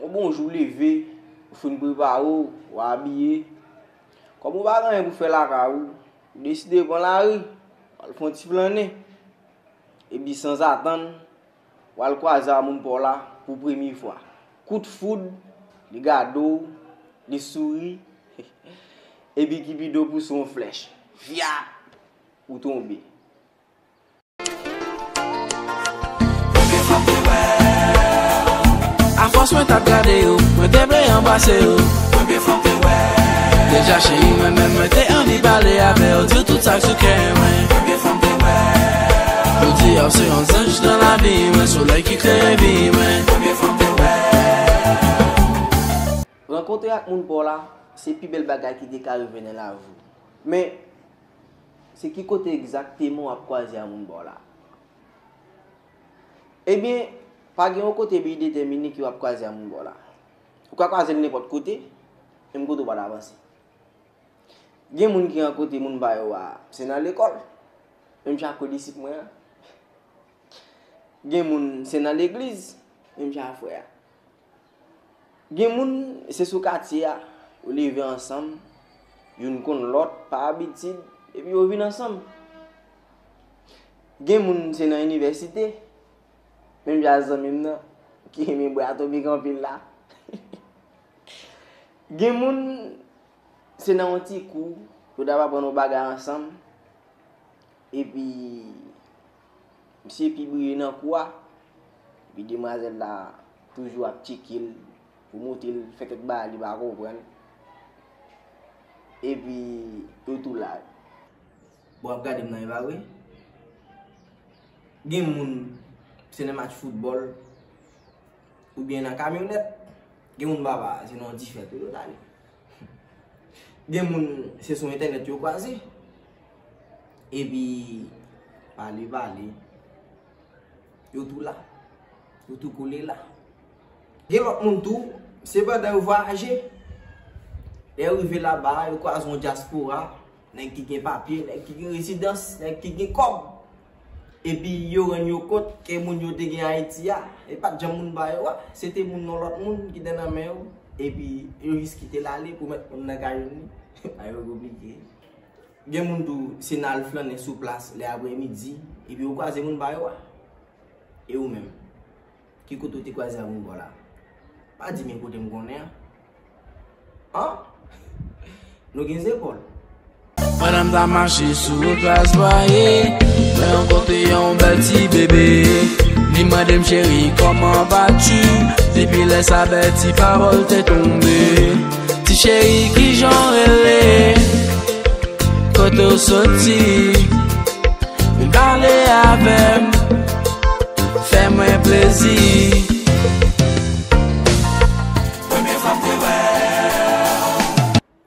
bonjour levé, faut nous préparer, ou habiller. Comme vous pas rien pour faire la caou, décidez prendre la rue, on fait un petit planer. Et puis sans attendre, on va croiser à mon pour là pour première fois. Coup de foudre, les gâteaux, les souris, et puis qui vidéo pour son flèche. Via ou tomber. A force moi t'as gardé moi t'ai blé embrassé déjà chérie moi même t'ai envie parler avec Dieu tout ça ce qu'est je dis c'est un ange dans la vie moi soleil qui crée vie rencontrer avec moun pour là c'est plus belle bagaille qui t'est arrivé dans la vie mais c'est qui côté exactement à croiser à moun pour là eh bien pas un côté bien déterminé qui va croiser à moun pour là ou quoi croiser n'importe côté et m'ko pas avancer gen moun qui en côté moun ba yo c'est dans l'école même chaque disciple moi gen moun c'est dans l'église même chaque frère gen moun c'est sous quartier ou lever ensemble yon kon l'autre par habitude et puis on vient ensemble gen moun c'est dans université même j'ai même nan qui me boire tomber en pile là gen moun c'est dans un petit coup pour d'abord prendre nos bagages ensemble et puis monsieur puis briller dans quoi puis demoiselle là toujours à petit kill pour monter fait quelque balle il va comprendre et puis tout là bon regarder dans va oui gen moun c'est un match football ou bien dans camionnette gen moun baba c'est non différent tout d'aller gen moun c'est sur internet yo croisé et puis parler yo tout là yo tout collé là gen l'autre moun tout c'est pas de voyager et arriver là-bas yo croise un diaspora nèg qui gen papier nèg qui gen résidence nèg qui gen comme et puis yo ren yo compte que moun yo te gen Haïti et pas jam moun ba yo c'était moun non l'autre moun qui dans main et puis yo risque quitter l'aller pour mettre moun dans carrière ayo compliqué gen moun tout c'est nal flâner sous place les après-midi et puis yo croiser moun ba yo et ou même qui côté te croiser moun voilà pas di men côté me connaît hein nous gen école madame t'a marché sous place voyez mais on côté un bel petit bébé ni madame chérie comment vas-tu depuis laisse sa belle petite parole t'est tombée ti chérie qui j'en relais côté sorti me parler avec fais-moi plaisir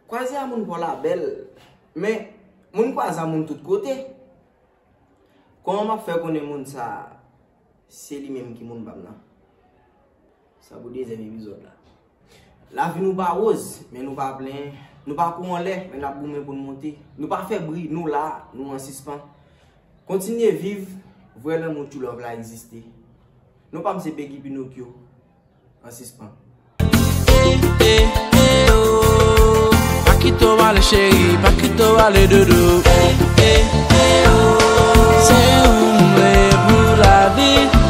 croiser à moun pour la belle mais moun croise à moun tout côté comment m'a fait connaître moun ça c'est lui même qui moun bam là ça vous deuxième épisode là la vie nous pas rose mais nous pas plein nous pas courir en l'air mais n'a boumé pour nous monter nous pas faire bruit nous là nous en suspens continuer vivre vraiment mon tout love là exister nous pas me Peggy Pinocchio en suspens Paquito vale chérie, Paquito vale dodo. C'est un pour la vie.